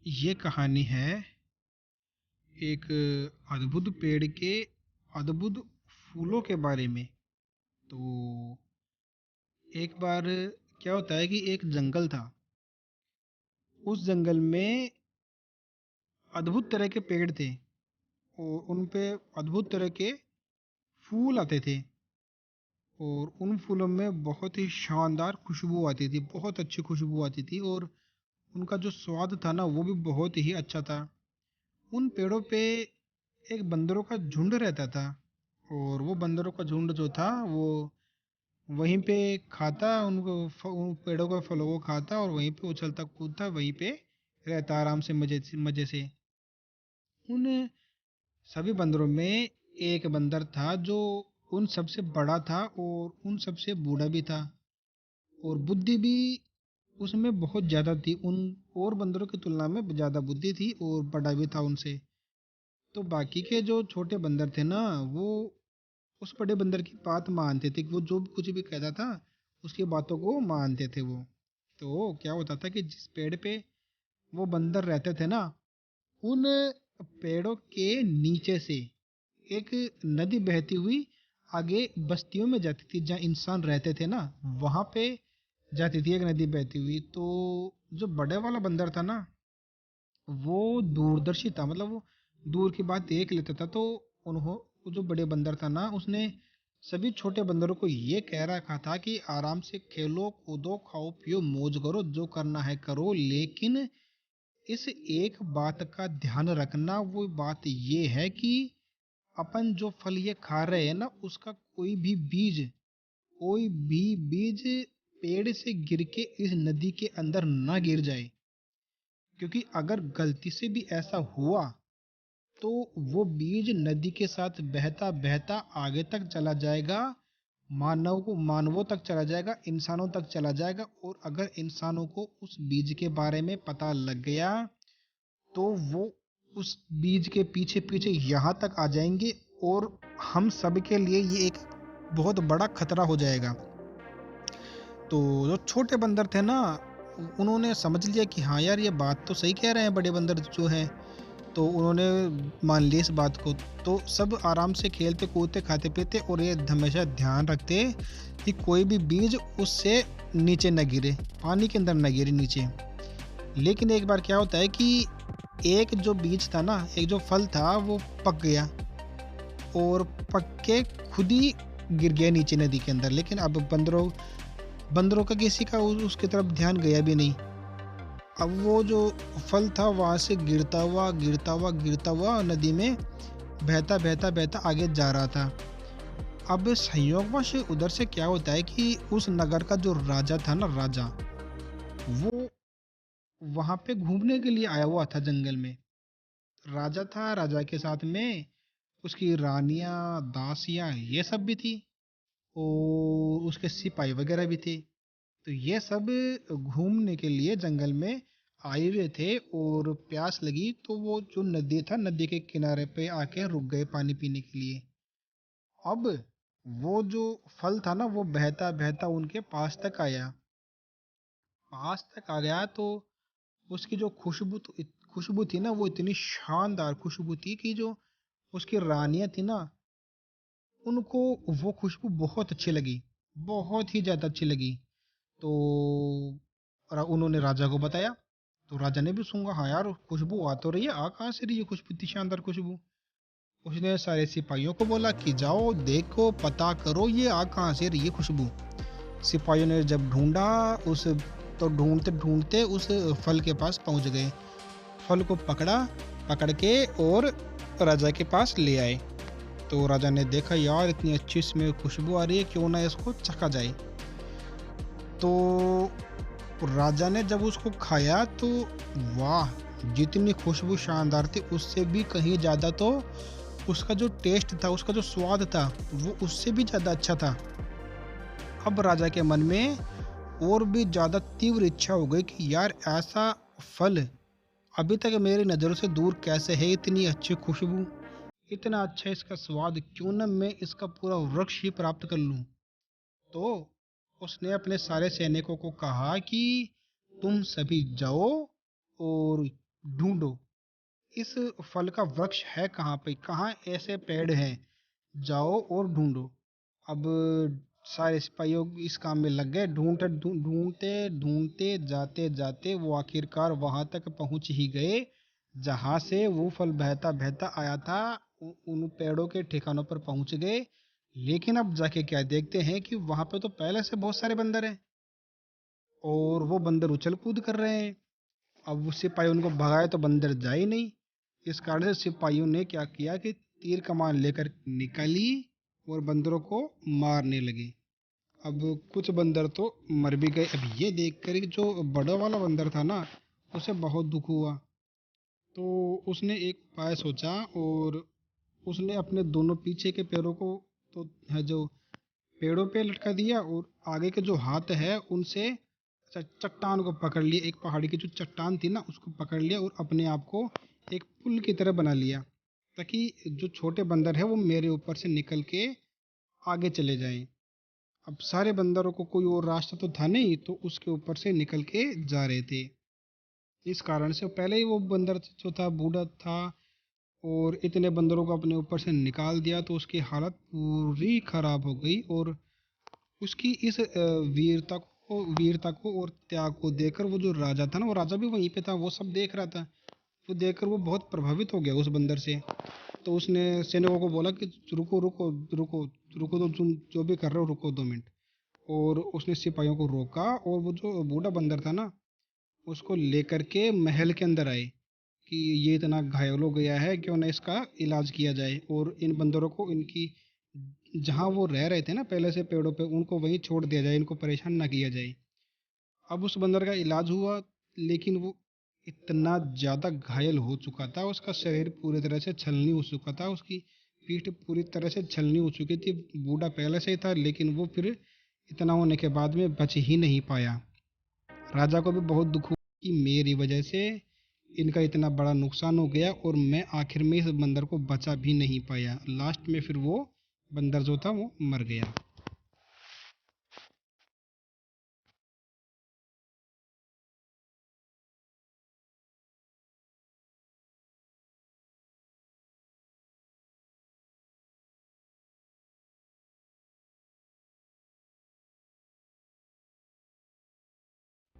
ये कहानी है एक अद्भुत पेड़ के अद्भुत फूलों के बारे में। तो एक बार क्या होता है कि एक जंगल था। उस जंगल में अद्भुत तरह के पेड़ थे और उन पे अद्भुत तरह के फूल आते थे और उन फूलों में बहुत ही शानदार खुशबू आती थी, बहुत अच्छी खुशबू आती थी और उनका जो स्वाद था ना वो भी बहुत ही अच्छा था। उन पेड़ों पे एक बंदरों का झुंड रहता था और वो बंदरों का झुंड जो था वो वहीं पे खाता उनको उन पेड़ों के फलों को खाता और वहीं पे उछलता कूदता वहीं पे रहता आराम से मजे से। उन सभी बंदरों में एक बंदर था जो उन सबसे बड़ा था और उन सबसे बूढ़ा भी था और बुद्धि भी उसमें बहुत ज्यादा थी। उन और बंदरों की तुलना में ज्यादा बुद्धि थी और बड़ा भी था उनसे। तो बाकी के जो छोटे बंदर थे ना वो उस बड़े बंदर की बात मानते थे कि वो जो भी कुछ भी कहता था उसकी बातों को मानते थे वो। तो क्या होता था कि जिस पेड़ पे वो बंदर रहते थे ना उन पेड़ों के नीचे से एक नदी बहती हुई आगे बस्तियों में जाती थी जहाँ इंसान रहते थे ना वहां पे जाती थी एक नदी बहती हुई। तो जो बड़े वाला बंदर था ना वो दूरदर्शी था, मतलब वो दूर की बात देख लेता था। तो उन्हों वो जो बड़े बंदर था ना उसने सभी छोटे बंदरों को ये कह रखा था कि आराम से खेलो कूदो खाओ पियो मौज करो जो करना है करो, लेकिन इस एक बात का ध्यान रखना। वो बात ये है कि अपन जो फल ये खा रहे हैं ना उसका कोई भी बीज पेड़ से गिर के इस नदी के अंदर ना गिर जाए, क्योंकि अगर गलती से भी ऐसा हुआ तो वो बीज नदी के साथ बहता बहता आगे तक चला जाएगा, मानवों तक चला जाएगा, इंसानों तक चला जाएगा। और अगर इंसानों को उस बीज के बारे में पता लग गया तो वो उस बीज के पीछे पीछे यहाँ तक आ जाएंगे और हम सब के लिए ये एक बहुत बड़ा खतरा हो जाएगा। तो जो छोटे बंदर थे ना उन्होंने समझ लिया कि हाँ यार ये बात तो सही कह रहे हैं बड़े बंदर जो हैं। तो उन्होंने मान ली इस बात को। तो सब आराम से खेलते कूदते खाते पीते और ये हमेशा ध्यान रखते कि कोई भी बीज उससे नीचे न गिरे, पानी के अंदर न गिरे नीचे। लेकिन एक बार क्या होता है कि एक जो बीज था ना, एक जो फल था वो पक गया और पक के खुद ही गिर गया नीचे नदी के अंदर। लेकिन अब बंदरों बंदरों का किसी का उसकी तरफ ध्यान गया भी नहीं। अब वो जो फल था वहां से गिरता हुआ नदी में बहता बहता बहता आगे जा रहा था। अब संयोगवश उधर से क्या होता है कि उस नगर का जो राजा था ना, राजा वो वहां पे घूमने के लिए आया हुआ था जंगल में। राजा था, राजा के साथ में उसकी रानियां, दासियां ये सब भी थी और उसके सिपाही वगैरह भी थे। तो ये सब घूमने के लिए जंगल में आए हुए थे और प्यास लगी तो वो जो नदी था नदी के किनारे पे आके रुक गए पानी पीने के लिए। अब वो जो फल था ना वो बहता बहता उनके पास तक आया। पास तक आ गया तो उसकी जो खुशबू थी ना वो इतनी शानदार खुशबू थी कि जो उसकी रानियां थी ना उनको वो खुशबू बहुत अच्छी लगी, बहुत ही ज्यादा अच्छी लगी। तो उन्होंने राजा को बताया। तो राजा ने भी सूंघा, हाँ यार खुशबू आ तो रही है, आ कहाँ से रही है खुशबू, इतनी शानदार खुशबू। उसने सारे सिपाहियों को बोला कि जाओ देखो पता करो ये आ कहाँ से रही है खुशबू। सिपाहियों ने जब ढूंढा उस तो ढूंढते ढूंढते उस फल के पास पहुंच गए। फल को पकड़ा, पकड़ के और राजा के पास ले आए। तो राजा ने देखा यार इतनी अच्छी इसमें खुशबू आ रही है, क्यों ना इसको चखा जाए। तो राजा ने जब उसको खाया तो वाह, जितनी खुशबू शानदार थी उससे भी कहीं ज्यादा तो उसका जो टेस्ट था, उसका जो स्वाद था वो उससे भी ज्यादा अच्छा था। अब राजा के मन में और भी ज्यादा तीव्र इच्छा हो गई कि यार ऐसा फल अभी तक मेरी नज़रों से दूर कैसे है, इतनी अच्छी खुशबू, इतना अच्छा इसका स्वाद, क्यों ना मैं इसका पूरा वृक्ष ही प्राप्त कर लूं। तो उसने अपने सारे सैनिकों को कहा कि तुम सभी जाओ और ढूंढो इस फल का वृक्ष है कहाँ पे, कहाँ ऐसे पेड़ हैं, जाओ और ढूंढो। अब सारे सिपाहियों इस काम में लग गए, ढूंढते ढूंढते जाते जाते वो आखिरकार वहां तक पहुंच ही गए जहां से वो फल बहता बहता आया था। उन पेड़ों के ठिकानों पर पहुंच गए, लेकिन अब जाके क्या देखते हैं कि वहां पे तो पहले से बहुत सारे बंदर हैं और वो बंदर उछल कूद कर रहे हैं। अब वो सिपाही उनको भगाए तो बंदर जा ही नहीं। इस कारण से सिपाहियों ने क्या किया कि तीर कमान लेकर निकली और बंदरों को मारने लगे। अब कुछ बंदर तो मर भी गए। अब ये देखकर कि जो बड़ा वाला बंदर था ना, उसे बहुत दुख हुआ। तो उसने एक उपाय सोचा और उसने अपने दोनों पीछे के पैरों को तो है जो पेड़ों पे लटका दिया और आगे के जो हाथ है उनसे चट्टान को पकड़ लिया। एक पहाड़ी की जो चट्टान थी ना उसको पकड़ लिया और अपने आप को एक पुल की तरह बना लिया, ताकि जो छोटे बंदर है वो मेरे ऊपर से निकल के आगे चले जाएं। अब सारे बंदरों को कोई और रास्ता तो था नहीं, तो उसके ऊपर से निकल के जा रहे थे। इस कारण से पहले ही वो बंदर जो था बूढ़ा था और इतने बंदरों को अपने ऊपर से निकाल दिया, तो उसकी हालत पूरी खराब हो गई। और उसकी इस वीरता को और त्याग को देखकर वो जो राजा था ना, वो राजा भी वहीं पे था, वो सब देख रहा था। वो देखकर वो बहुत प्रभावित हो गया उस बंदर से। तो उसने सैनिकों को बोला कि रुको रुको रुको रुको, तो तुम जो भी कर रहे हो रुको 2 मिनट। और उसने सिपाहियों को रोका और वो जो बूढ़ा बंदर था ना उसको लेकर के महल के अंदर आए कि ये इतना घायल हो गया है, क्यों ना इसका इलाज किया जाए और इन बंदरों को इनकी जहाँ वो रह रहे थे ना पहले से पेड़ों पे, उनको वहीं छोड़ दिया जाए, इनको परेशान ना किया जाए। अब उस बंदर का इलाज हुआ, लेकिन वो इतना ज़्यादा घायल हो चुका था, उसका शरीर पूरी तरह से छलनी हो चुका था, उसकी पीठ पूरी तरह से छलनी हो चुकी थी। बूढ़ा पहले से ही था, लेकिन वो फिर इतना होने के बाद में बच ही नहीं पाया। राजा को भी बहुत दुख हुआ कि मेरी वजह से इनका इतना बड़ा नुकसान हो गया और मैं आखिर में इस बंदर को बचा भी नहीं पाया। लास्ट में फिर वो बंदर जो था वो मर गया।